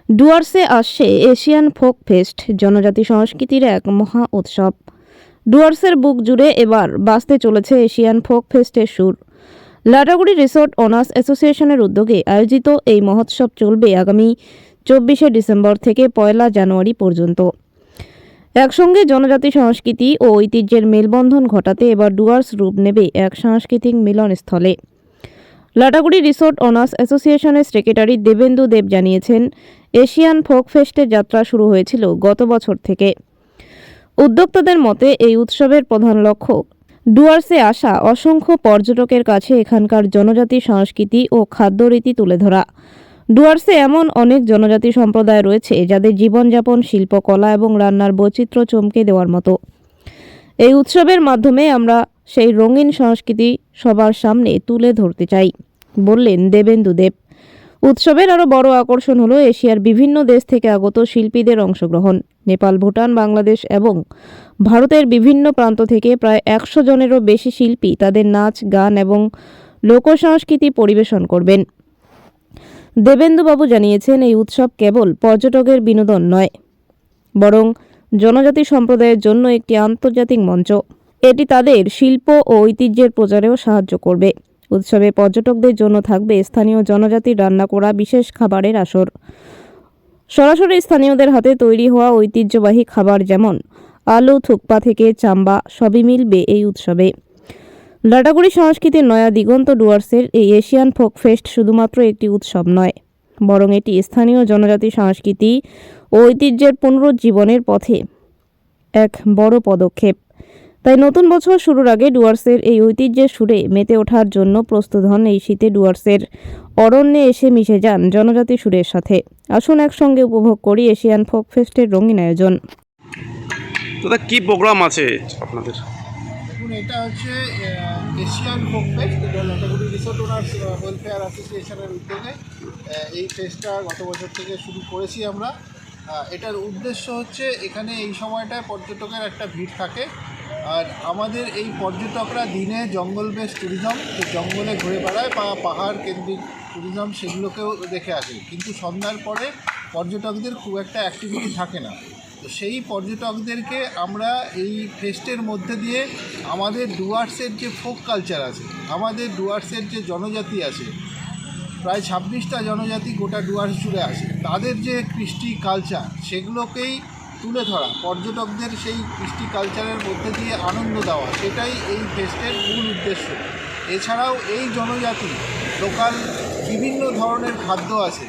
ডুয়ার্সে আসছে Asian folk fest, জনজাতি সংস্কৃতির এক মহা উৎসব। ডুয়ার্সের বুক জুড়ে এবার বাজতে চলেছে এশিয়ান ফোক ফেস্টের সুর। লাটাগুড়ি রিসোর্ট ওনার্স অ্যাসোসিয়েশনের উদ্যোগে আয়োজিত এই মহোৎসব চলবে আগামী 24শে ডিসেম্বর থেকে 1 জানুয়ারি পর্যন্ত। একসঙ্গে জনজাতি সংস্কৃতি ও ঐতিহ্যের মেলবন্ধন ঘটাতে এবার ডুয়ার্স রূপ নেবে এক সাংস্কৃতিক মিলনস্থলে। লাটাগুড়ি রিসোর্ট ওনার্স অ্যাসোসিয়েশনের সেক্রেটারি দেবেন্দু দেব জানিয়েছেন, এশিয়ান ফোক ফেস্টের যাত্রা শুরু হয়েছিল গত বছর থেকে। উদ্যোক্তাদের মতে এই উৎসবের প্রধান লক্ষ্য ডুয়ার্সে আসা অসংখ্য পর্যটকের কাছে এখানকার জনজাতি সংস্কৃতি ও খাদ্যরীতি তুলে ধরা। ডুয়ার্সে এমন অনেক জনজাতি সম্প্রদায় রয়েছে যাদের জীবনযাপন, শিল্পকলা এবং রান্নার বৈচিত্র্য চমকে দেওয়ার মতো। এই উৎসবের মাধ্যমে আমরা সেই রঙিন সংস্কৃতি সবার সামনে তুলে ধরতে চাই, বললেন দেবেন্দু দেব। উৎসবের আরও বড় আকর্ষণ হলো এশিয়ার বিভিন্ন দেশ থেকে আগত শিল্পীদের অংশগ্রহণ। নেপাল, ভুটান, বাংলাদেশ এবং ভারতের বিভিন্ন প্রান্ত থেকে প্রায় 100 জনেরও বেশি শিল্পী তাদের নাচ, গান এবং লোকসংস্কৃতি পরিবেশন করবেন। দেবেন্দুবাবু জানিয়েছেন, এই উৎসব কেবল পর্যটকের বিনোদন নয়, বরং জনজাতি সম্প্রদায়ের জন্য একটি আন্তর্জাতিক মঞ্চ। এটি তাদের শিল্প ও ঐতিহ্যের প্রচারেও সাহায্য করবে। উৎসবে পর্যটকদের জন্য থাকবে স্থানীয় জনজাতির রান্না করা বিশেষ খাবারের আসর। সরাসরি স্থানীয়দের হাতে তৈরি হওয়া ঐতিহ্যবাহী খাবার যেমন আলু, থুকপা থেকে চাম্বা সবই মিলবে এই উৎসবে। লাটাগুড়ি সংস্কৃতির নয়া দিগন্ত ডুয়ার্সের এই এশিয়ান ফোক ফেস্ট শুধুমাত্র একটি উৎসব নয়, বরং এটি স্থানীয় জনজাতি সংস্কৃতি ও ঐতিহ্যের পুনরুজ্জীবনের পথে এক বড় পদক্ষেপ। তাই নতুন বছর শুরুর আগে ডুয়ার্সের এই ঐতিহ্যের সুরে মেতে ওঠার জন্য প্রস্তুত হন এই শীতে ডুয়ার্সের অরণ্যে এসে মিশে যান জনজাতি সুরের সাথে। আসুন একসঙ্গে উপভোগ করি এশিয়ান ফোক ফেস্টের রঙিন আয়োজন। দাদা, কি প্রোগ্রাম আছে আপনাদের? দেখুন, এটা হচ্ছে Asian folk fest, Lataguri resort owners welfare অ্যাসোসিয়েশনের উদ্যোগে এই ফেস্টটা গত বছর থেকে শুরু করেছি আমরা। এটার উদ্দেশ্য হচ্ছে এখানে এই সময়টায় পর্যটকের একটা ভিড় থাকে, আর আমাদের এই পর্যটকরা দিনে জঙ্গল বেস ট্যুরিজম, জঙ্গলে ঘুরে বেড়ায় বা পাহাড় কেন্দ্রিক ট্যুরিজম, সেগুলোকেও দেখে আসে, কিন্তু সন্ধ্যার পরে পর্যটকদের খুব একটা অ্যাক্টিভিটি থাকে না। তো সেই পর্যটকদেরকে আমরা এই ফেস্টের মধ্যে দিয়ে আমাদের ডুয়ার্সের যে ফোক কালচার আছে, আমাদের ডুয়ার্সের যে জনজাতি আছে, প্রায় 26টা জনজাতি গোটা ডুয়ার্স জুড়ে আছে, তাদের যে কৃষ্টি কালচার সেগুলোকেই তুলে ধরা, পর্যটকদের সেই কৃষ্টি কালচারের মধ্যে দিয়ে আনন্দ দেওয়া, সেটাই এই ফেস্টের মূল উদ্দেশ্য। এছাড়াও এই জনজাতি লোকাল বিভিন্ন ধরনের খাদ্য আছে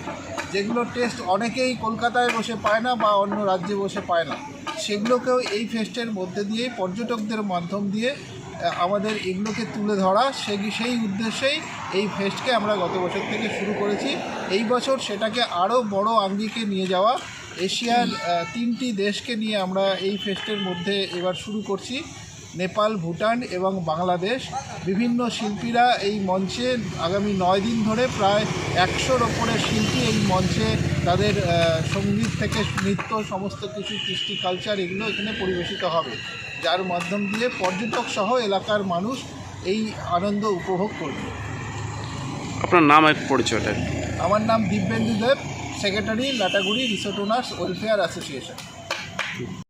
যেগুলো টেস্ট অনেকেই কলকাতায় বসে পায় না বা অন্য রাজ্যে বসে পায় না, সেগুলোকেও এই ফেস্টের মধ্যে দিয়ে পর্যটকদের মাধ্যম দিয়ে আমাদের এগুলোকে তুলে ধরা, সেই উদ্দেশ্যেই এই ফেস্টকে আমরা গত বছর থেকে শুরু করেছি। এই বছর সেটাকে আরও বড় আঙ্গিকে নিয়ে যাওয়া, এশিয়ার 3টি দেশকে নিয়ে আমরা এই ফেস্টের মধ্যে এবার শুরু করছি। নেপাল, ভুটান এবং বাংলাদেশ বিভিন্ন শিল্পীরা এই মঞ্চে আগামী 9 দিন ধরে প্রায় 100-র ওপরে শিল্পী এই মঞ্চে তাদের সঙ্গীত থেকে নৃত্য, সমস্ত কিছু কৃষ্টি কালচার এগুলো এখানে পরিবেশিত হবে, যার মাধ্যম দিয়ে পর্যটক সহ এলাকার মানুষ এই আনন্দ উপভোগ করবে। আপনার নাম আর পরিচয়টা? আমার নাম Dibyendu Deb, secretary, Lataguri resort owners welfare association.